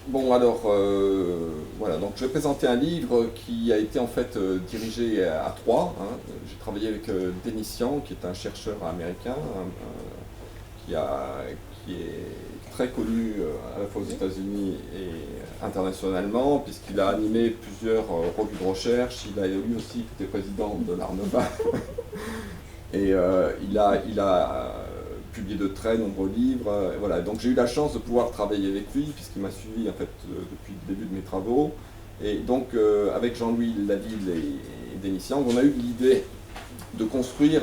Bon, alors, voilà, donc je vais présenter un livre qui a été en fait dirigé à Troyes, hein. J'ai travaillé avec Denis Sian, qui est un chercheur américain, qui, a, qui est très connu à la fois aux États-Unis et internationalement, puisqu'il a animé plusieurs revues de recherche. Il a lui aussi été président de l'Arnova. Et il a publié de très nombreux livres. Voilà. Donc j'ai eu la chance de pouvoir travailler avec lui, puisqu'il m'a suivi en fait, depuis le début de mes travaux. Et donc avec Jean-Louis Laville et Denis Siang, on a eu l'idée de construire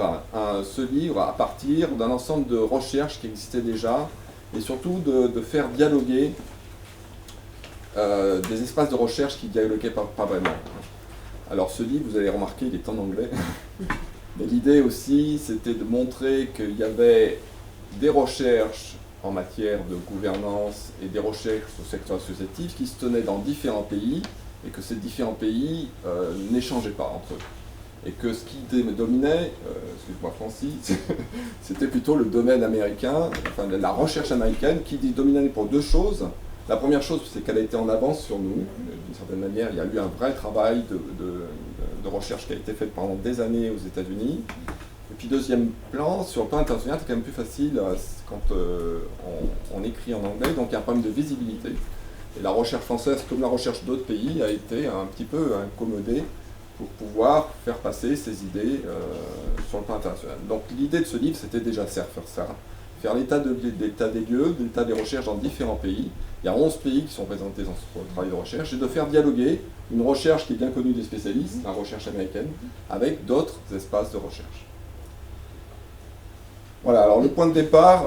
ce livre à partir d'un ensemble de recherches qui existaient déjà, et surtout de faire dialoguer des espaces de recherche qui dialoguaient pas vraiment. Alors ce livre, vous allez remarquer, il est en anglais. Mais l'idée aussi, c'était de montrer qu'il y avait des recherches en matière de gouvernance et des recherches au secteur associatif qui se tenaient dans différents pays et que ces différents pays n'échangeaient pas entre eux. Et que ce qui dominait, excuse-moi Francis, c'était plutôt le domaine américain, enfin la recherche américaine qui dominait pour deux choses. La première chose, c'est qu'elle a été en avance sur nous, d'une certaine manière. Il y a eu un vrai travail de recherche qui a été fait pendant des années aux États-Unis. Et puis deuxième plan, sur le plan international, c'est quand même plus facile quand on écrit en anglais, donc il y a un problème de visibilité. Et la recherche française, comme la recherche d'autres pays, a été un petit peu incommodée pour pouvoir faire passer ces idées sur le plan international. Donc l'idée de ce livre, c'était déjà faire ça, faire l'état des lieux, l'état des recherches dans différents pays. Il y a 11 pays qui sont présentés dans ce travail de recherche, et de faire dialoguer une recherche qui est bien connue des spécialistes, la recherche américaine, avec d'autres espaces de recherche. Voilà, alors le point de départ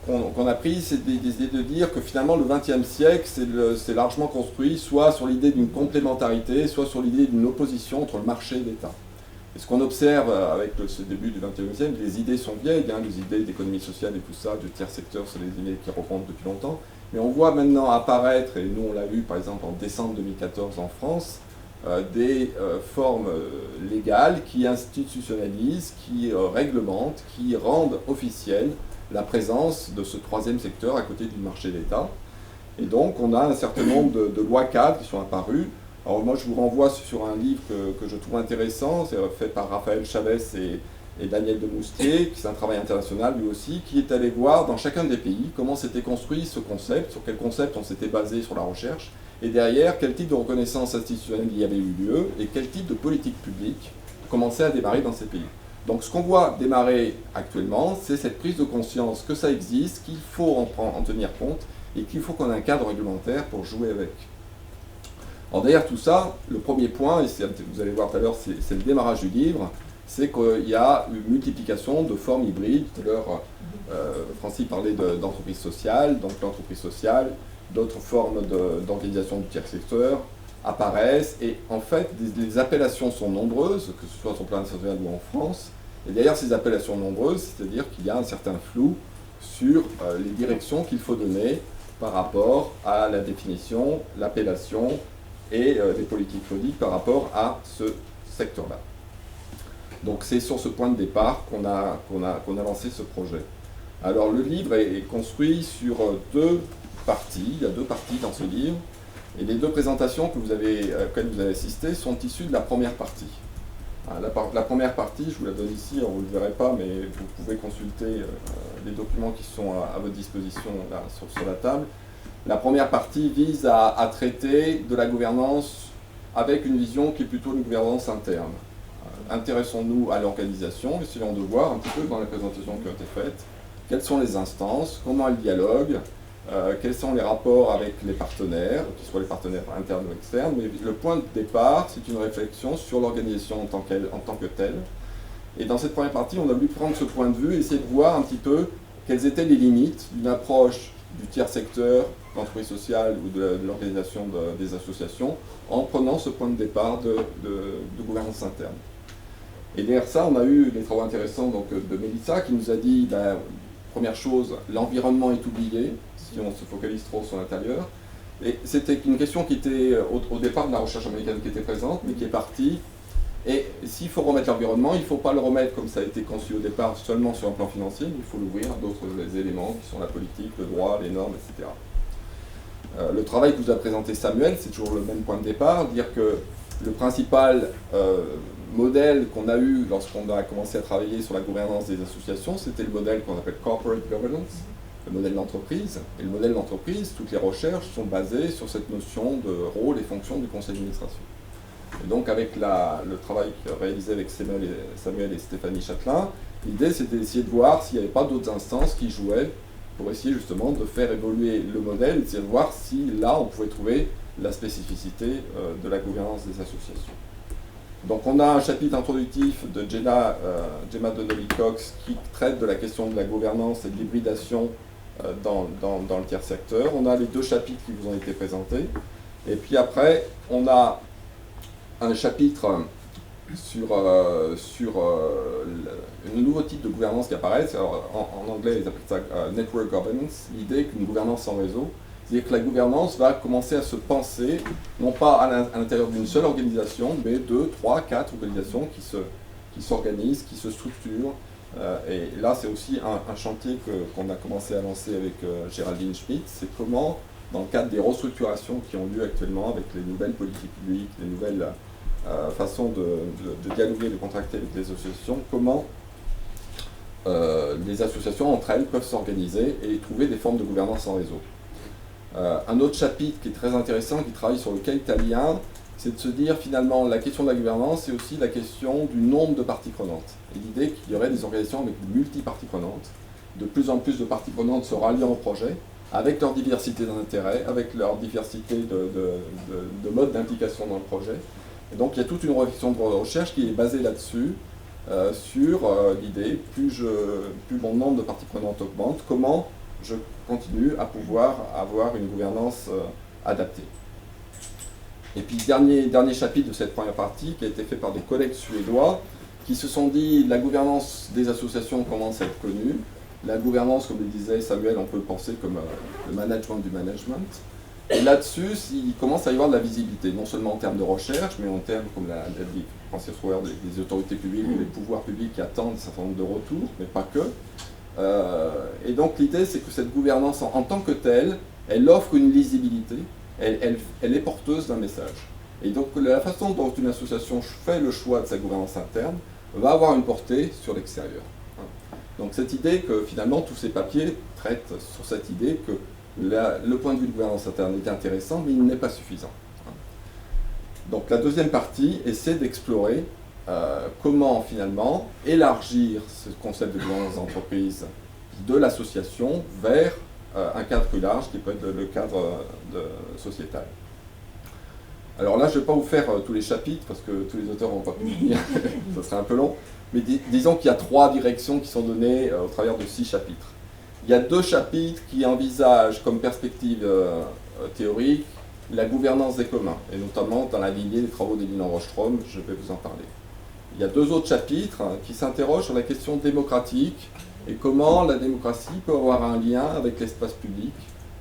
qu'on a pris, c'est de dire que finalement le XXe siècle, c'est largement construit soit sur l'idée d'une complémentarité, soit sur l'idée d'une opposition entre le marché et l'État. Et ce qu'on observe avec ce début du XXe siècle, les idées sont vieilles, hein, les idées d'économie sociale et tout ça, du tiers secteur, c'est des idées qui remontent depuis longtemps. Mais on voit maintenant apparaître, et nous on l'a vu par exemple en décembre 2014 en France, des formes légales qui institutionnalisent, qui réglementent, qui rendent officielle la présence de ce troisième secteur à côté du marché d'État. Et donc on a un certain nombre de lois cadres qui sont apparues. Alors moi je vous renvoie sur un livre que je trouve intéressant, c'est fait par Raphaël Chavez et Daniel Demoustier, qui c'est un travail international lui aussi, qui est allé voir dans chacun des pays comment s'était construit ce concept, sur quel concept on s'était basé sur la recherche, et derrière quel type de reconnaissance institutionnelle il y avait eu lieu, et quel type de politique publique commençait à démarrer dans ces pays. Donc ce qu'on voit démarrer actuellement, c'est cette prise de conscience que ça existe, qu'il faut en tenir compte, et qu'il faut qu'on ait un cadre réglementaire pour jouer avec. Alors derrière tout ça, le premier point, et vous allez voir tout à l'heure, c'est le démarrage du livre, c'est qu'il y a une multiplication de formes hybrides. Tout à l'heure, Francis parlait d'entreprise sociale, donc l'entreprise sociale, d'autres formes d'organisation du tiers secteur apparaissent, et en fait, les appellations sont nombreuses, que ce soit sur le plan international ou en France, et derrière ces appellations nombreuses, c'est-à-dire qu'il y a un certain flou sur les directions qu'il faut donner par rapport à la définition, l'appellation, et les politiques publiques par rapport à ce secteur-là. Donc c'est sur ce point de départ qu'on a lancé ce projet. Alors le livre est construit sur deux parties, il y a deux parties dans ce livre, et les deux présentations auxquelles vous avez assisté sont issues de la première partie. La première partie, je vous la donne ici, vous ne le verrez pas, mais vous pouvez consulter les documents qui sont à votre disposition là, sur la table. La première partie vise à traiter de la gouvernance avec une vision qui est plutôt une gouvernance interne. Intéressons-nous à l'organisation, essayons de voir un petit peu dans les présentations qui ont été faites, quelles sont les instances, comment elles dialoguent, quels sont les rapports avec les partenaires, qu'ils soient les partenaires internes ou externes, mais le point de départ, c'est une réflexion sur l'organisation en tant que telle. Et dans cette première partie, on a voulu prendre ce point de vue et essayer de voir un petit peu quelles étaient les limites d'une approche du tiers secteur, l'entreprise sociale ou de l'organisation des associations, en prenant ce point de départ de gouvernance interne. Et derrière ça, on a eu des travaux intéressants donc, de Mélissa qui nous a dit, première chose, l'environnement est oublié, si on se focalise trop sur l'intérieur. Et c'était une question qui était au départ de la recherche américaine qui était présente, mais qui est partie. Et s'il faut remettre l'environnement, il ne faut pas le remettre comme ça a été conçu au départ seulement sur un plan financier, mais il faut l'ouvrir à d'autres éléments qui sont la politique, le droit, les normes, etc. Le travail que vous a présenté Samuel, c'est toujours le même point de départ, dire que le principal modèle qu'on a eu lorsqu'on a commencé à travailler sur la gouvernance des associations, c'était le modèle qu'on appelle corporate governance, le modèle d'entreprise. Et le modèle d'entreprise, toutes les recherches sont basées sur cette notion de rôle et fonction du conseil d'administration. Et donc avec le travail réalisé avec Samuel et Stéphanie Châtelain, l'idée c'était d'essayer de voir s'il n'y avait pas d'autres instances qui jouaient pour essayer justement de faire évoluer le modèle et d'essayer de voir si là on pouvait trouver la spécificité de la gouvernance des associations. Donc on a un chapitre introductif de Gemma Donnelly-Cox qui traite de la question de la gouvernance et de l'hybridation dans le tiers secteur. On a les 2 chapitres qui vous ont été présentés. Et puis après, on a un chapitre sur un nouveau type de gouvernance qui apparaît. En anglais, ils appellent ça network governance, l'idée qu'une gouvernance en réseau. C'est-à-dire que la gouvernance va commencer à se penser, non pas à l'intérieur d'une seule organisation, mais 2, 3, 4 organisations qui s'organisent, qui se structurent. Et là, c'est aussi un chantier qu'on a commencé à lancer avec Géraldine Schmitt. C'est comment, dans le cadre des restructurations qui ont lieu actuellement avec les nouvelles politiques publiques, les nouvelles façons de dialoguer, de contracter avec les associations, comment les associations entre elles peuvent s'organiser et trouver des formes de gouvernance en réseau. Un autre chapitre qui est très intéressant, qui travaille sur le cas italien, c'est de se dire finalement la question de la gouvernance, c'est aussi la question du nombre de parties prenantes. Et l'idée qu'il y aurait des organisations avec multi-parties prenantes, de plus en plus de parties prenantes se ralliant au projet, avec leur diversité d'intérêts, avec leur diversité de modes d'implication dans le projet. Et donc il y a toute une réflexion de recherche qui est basée là-dessus, sur l'idée, plus mon nombre de parties prenantes augmente, comment je continue à pouvoir avoir une gouvernance adaptée. Et puis dernier chapitre de cette première partie qui a été fait par des collègues suédois qui se sont dit la gouvernance des associations commence à être connue. La gouvernance, comme le disait Samuel, on peut le penser comme le management du management. Et là-dessus, il commence à y avoir de la visibilité, non seulement en termes de recherche, mais en termes, comme l'a dit Francis Rouer, des autorités publiques ou des pouvoirs publics qui attendent un certain nombre de retours, mais pas que. Et donc l'idée, c'est que cette gouvernance en tant que telle, elle offre une lisibilité, elle est porteuse d'un message. Et donc la façon dont une association fait le choix de sa gouvernance interne va avoir une portée sur l'extérieur. Donc cette idée que finalement tous ces papiers traitent sur cette idée que le point de vue de gouvernance interne est intéressant, mais il n'est pas suffisant. Donc la deuxième partie essaie d'explorer comment finalement élargir ce concept de gouvernance d'entreprise de l'association vers un cadre plus large qui peut être le cadre sociétal. Alors là, je ne vais pas vous faire tous les chapitres parce que tous les auteurs n'ont pas pu venir, ça serait un peu long, mais disons qu'il y a 3 directions qui sont données au travers de 6 chapitres. Il y a 2 chapitres qui envisagent comme perspective théorique la gouvernance des communs, et notamment dans la lignée des travaux d'Elinor Rostrom, je vais vous en parler. Il y a 2 autres chapitres qui s'interrogent sur la question démocratique et comment la démocratie peut avoir un lien avec l'espace public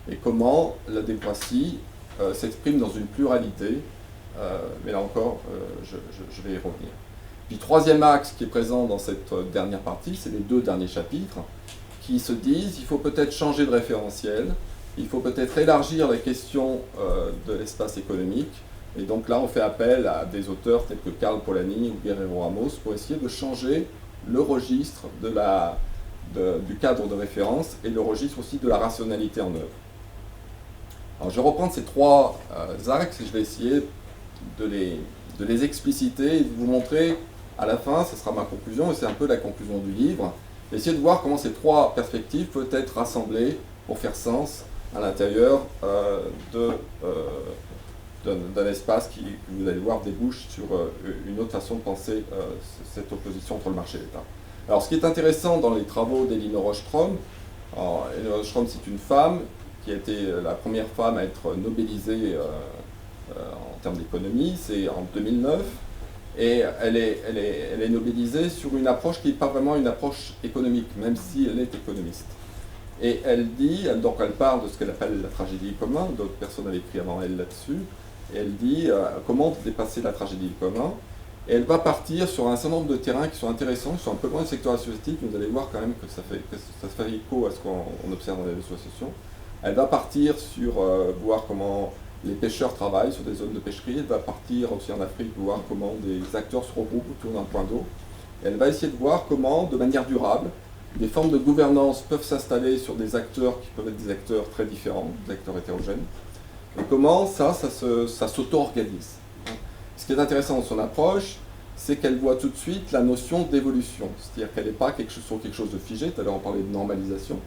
et comment la démocratie s'exprime dans une pluralité, mais là encore, je vais y revenir. Puis 3e axe qui est présent dans cette dernière partie, c'est les 2 derniers chapitres, qui se disent il faut peut-être changer de référentiel, il faut peut-être élargir la question de l'espace économique, et donc là on fait appel à des auteurs tels que Karl Polanyi ou Guerrero Ramos pour essayer de changer le registre du cadre de référence et le registre aussi de la rationalité en œuvre. Alors je vais reprendre ces 3 axes et je vais essayer de les expliciter et de vous montrer à la fin, ce sera ma conclusion et c'est un peu la conclusion du livre, essayer de voir comment ces 3 perspectives peuvent être rassemblées pour faire sens à l'intérieur d'un espace qui, vous allez voir, débouche sur une autre façon de penser cette opposition entre le marché et l'État. Alors ce qui est intéressant dans les travaux d'Elinor Rostrom, Elinor Rostrom c'est une femme qui a été la première femme à être nobelisée en termes d'économie, c'est en 2009, et elle est nobelisée sur une approche qui n'est pas vraiment une approche économique, même si elle est économiste. Et elle parle de ce qu'elle appelle la tragédie du commun, d'autres personnes avaient écrit avant elle là-dessus, et elle dit comment dépasser la tragédie du commun, et elle va partir sur un certain nombre de terrains qui sont intéressants, qui sont un peu loin du secteur associatif, mais vous allez voir quand même que ça fait écho à ce qu'on observe dans les associations. Elle va partir sur voir comment les pêcheurs travaillent sur des zones de pêcherie. Elle va partir aussi en Afrique voir comment des acteurs se regroupent autour d'un point d'eau. Elle va essayer de voir comment, de manière durable, des formes de gouvernance peuvent s'installer sur des acteurs qui peuvent être des acteurs très différents, des acteurs hétérogènes, et comment ça s'auto-organise. Ce qui est intéressant dans son approche, c'est qu'elle voit tout de suite la notion d'évolution, c'est-à-dire qu'elle n'est pas sur quelque chose de figé, tout à l'heure on parlait de normalisation.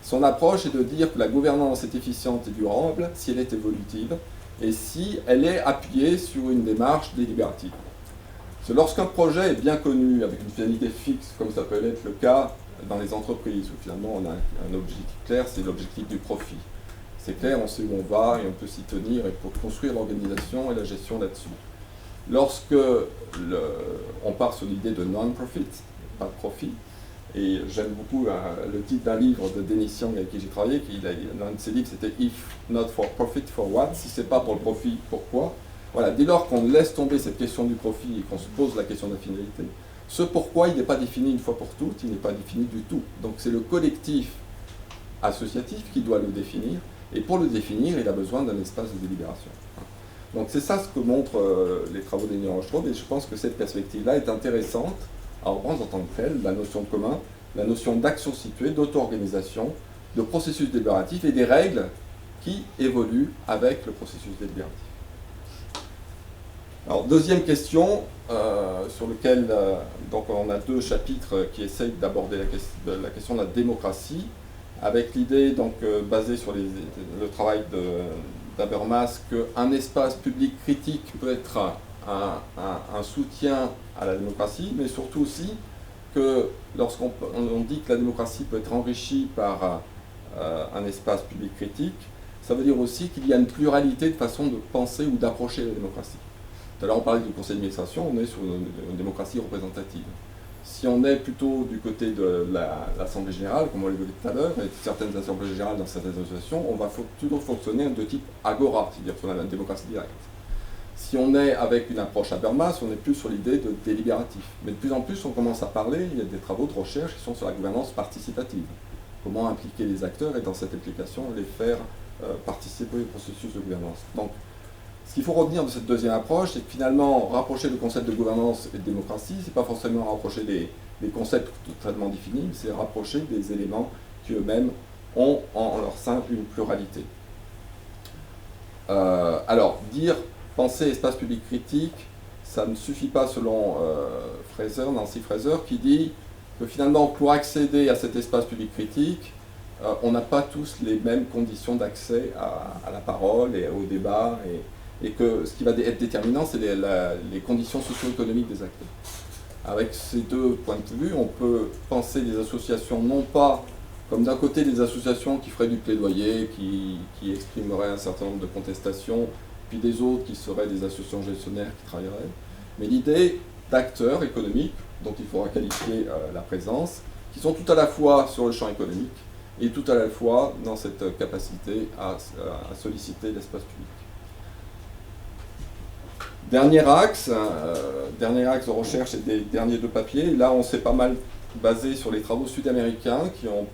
Son approche est de dire que la gouvernance est efficiente et durable si elle est évolutive, et si elle est appuyée sur une démarche délibérative. Lorsqu'un projet est bien connu, avec une finalité fixe, comme ça peut être le cas dans les entreprises, où finalement on a un objectif clair, c'est l'objectif du profit. C'est clair, on sait où on va et on peut s'y tenir et pour construire l'organisation et la gestion là-dessus. Lorsque on part sur l'idée de non-profit, pas de profit, et j'aime beaucoup le titre d'un livre de Dennis Young avec qui j'ai travaillé, l'un de ses livres c'était If not for profit, for what? Si c'est pas pour le profit, pourquoi? Voilà, dès lors qu'on laisse tomber cette question du profit et qu'on se pose la question de la finalité, ce pourquoi il n'est pas défini une fois pour toutes, il n'est pas défini du tout. Donc c'est le collectif associatif qui doit le définir, et pour le définir, il a besoin d'un espace de délibération. Donc c'est ça ce que montrent les travaux d'Henri Rochereau, et je pense que cette perspective-là est intéressante à reprendre en tant que telle, la notion de commun, la notion d'action située, d'auto-organisation, de processus délibératif et des règles qui évoluent avec le processus délibératif. Alors, deuxième question, sur lequel donc on a deux chapitres qui essayent d'aborder la question de la démocratie, avec l'idée donc basée sur le travail d'Habermas qu'un espace public critique peut être un soutien à la démocratie, mais surtout aussi que lorsqu'on dit que la démocratie peut être enrichie par un espace public critique, ça veut dire aussi qu'il y a une pluralité de façons de penser ou d'approcher la démocratie. Tout à l'heure on parlait du conseil d'administration, on est sur une démocratie représentative. Si on est plutôt du côté de l'Assemblée générale, comme on l'a vu tout à l'heure, et certaines assemblées générales dans certaines associations, on va toujours fonctionner de type agora, c'est-à-dire sur la démocratie directe. Si on est avec une approche Habermas, on est plus sur l'idée de délibératif. Mais de plus en plus, on commence à parler, il y a des travaux de recherche qui sont sur la gouvernance participative. Comment impliquer les acteurs et dans cette implication, les faire participer au processus de gouvernance. Donc, ce qu'il faut retenir de cette deuxième approche, c'est que finalement, rapprocher le concept de gouvernance et de démocratie, c'est pas forcément rapprocher des concepts totalement définis, c'est rapprocher des éléments qui eux-mêmes ont en leur sein une pluralité. Alors, penser espace public critique, ça ne suffit pas selon Nancy Fraser, qui dit que finalement, pour accéder à cet espace public critique, on n'a pas tous les mêmes conditions d'accès à la parole et au débat, et que ce qui va être déterminant, c'est les conditions socio-économiques des acteurs. Avec ces deux points de vue, on peut penser les associations non pas comme d'un côté des associations qui feraient du plaidoyer, qui exprimeraient un certain nombre de contestations, puis des autres qui seraient des associations gestionnaires qui travailleraient, mais l'idée d'acteurs économiques, dont il faudra qualifier la présence, qui sont tout à la fois sur le champ économique et tout à la fois dans cette capacité à solliciter l'espace public. Dernier axe de recherche et des derniers deux papiers, là on s'est pas mal basé sur les travaux sud-américains qui ont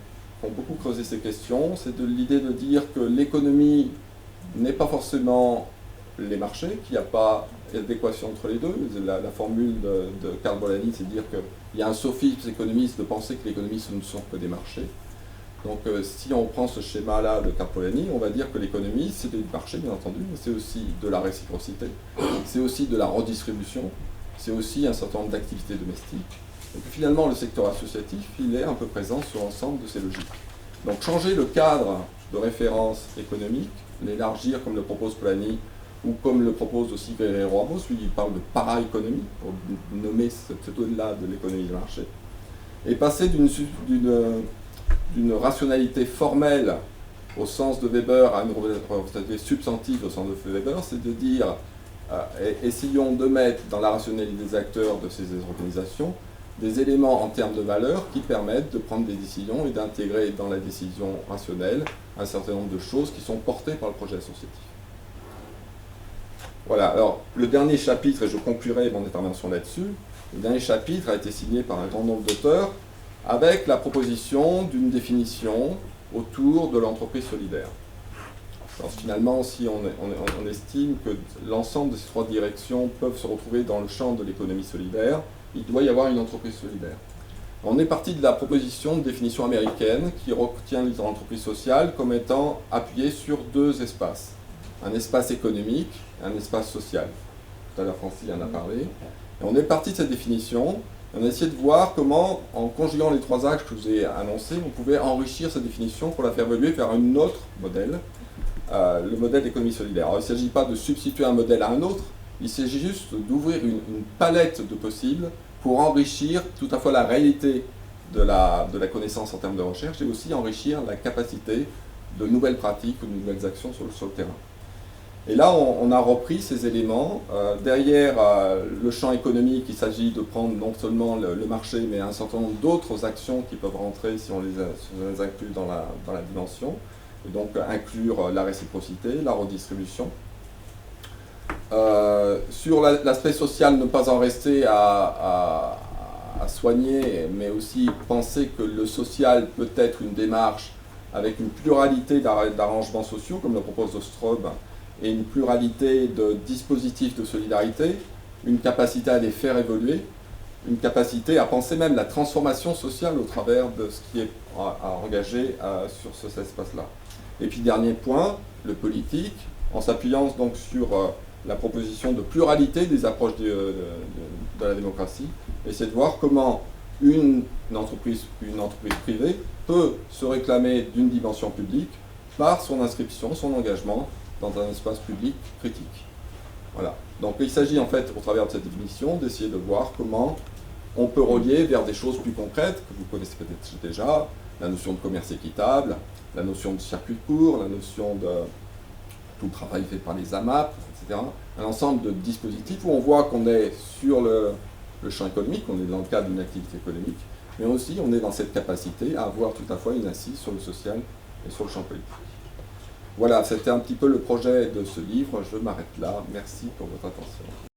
beaucoup creusé ces questions, c'est de l'idée de dire que l'économie n'est pas forcément les marchés, qu'il n'y a pas d'équation entre les deux. La formule de Karl Polanyi, c'est de dire qu'il y a un sophisme économiste de penser que l'économie ce ne sont que des marchés. Donc si on prend ce schéma-là de Karl Polanyi, on va dire que l'économie, c'est des marchés, bien entendu, mais c'est aussi de la réciprocité, c'est aussi de la redistribution, c'est aussi un certain nombre d'activités domestiques. Et puis finalement, le secteur associatif, il est un peu présent sur l'ensemble de ces logiques. Donc changer le cadre de référence économique, l'élargir comme le propose Polanyi, ou comme le propose aussi Guerrero Ramos, lui il parle de para-économie, pour nommer cet au-delà de l'économie de marché, et passer d'une rationalité formelle au sens de Weber à une rationalité substantive au sens de Weber, c'est de dire, essayons de mettre dans la rationalité des acteurs de ces organisations des éléments en termes de valeur qui permettent de prendre des décisions et d'intégrer dans la décision rationnelle un certain nombre de choses qui sont portées par le projet associatif. Voilà, alors le dernier chapitre, et je conclurai mon intervention là-dessus, le dernier chapitre a été signé par un grand nombre d'auteurs avec la proposition d'une définition autour de l'entreprise solidaire. Alors, finalement, si on estime que l'ensemble de ces 3 directions peuvent se retrouver dans le champ de l'économie solidaire, il doit y avoir une entreprise solidaire. On est parti de la proposition de définition américaine qui retient l'entreprise sociale comme étant appuyée sur 2 espaces. Un espace économique et un espace social. Tout à l'heure, Francis en a parlé. Et on est parti de cette définition. On a essayé de voir comment, en conjuguant les 3 axes que je vous ai annoncés, on pouvait enrichir cette définition pour la faire évoluer vers un autre modèle, le modèle d'économie solidaire. Alors, il ne s'agit pas de substituer un modèle à un autre, il s'agit juste d'ouvrir une palette de possibles pour enrichir tout à fois la réalité de la connaissance en termes de recherche et aussi enrichir la capacité de nouvelles pratiques ou de nouvelles actions sur le terrain. Et là, on a repris ces éléments. Derrière le champ économique, il s'agit de prendre non seulement le marché, mais un certain nombre d'autres actions qui peuvent rentrer si on les inclut dans la dimension. Et donc inclure la réciprocité, la redistribution. Sur l'aspect social, ne pas en rester à soigner, mais aussi penser que le social peut être une démarche avec une pluralité d'arrangements sociaux, comme le propose Oström, et une pluralité de dispositifs de solidarité, une capacité à les faire évoluer, une capacité à penser même la transformation sociale au travers de ce qui est engagé sur cet espace-là. Et puis dernier point, le politique, en s'appuyant donc sur la proposition de pluralité des approches de la démocratie, essayer de voir comment une entreprise privée peut se réclamer d'une dimension publique par son inscription, son engagement dans un espace public critique. Voilà. Donc il s'agit en fait, au travers de cette définition, d'essayer de voir comment on peut relier vers des choses plus concrètes, que vous connaissez peut-être déjà, la notion de commerce équitable, la notion de circuit court, la notion de tout le travail fait par les AMAP, etc. Un ensemble de dispositifs où on voit qu'on est sur le champ économique, on est dans le cadre d'une activité économique, mais aussi on est dans cette capacité à avoir tout à fois une assise sur le social et sur le champ politique. Voilà, c'était un petit peu le projet de ce livre. Je m'arrête là. Merci pour votre attention.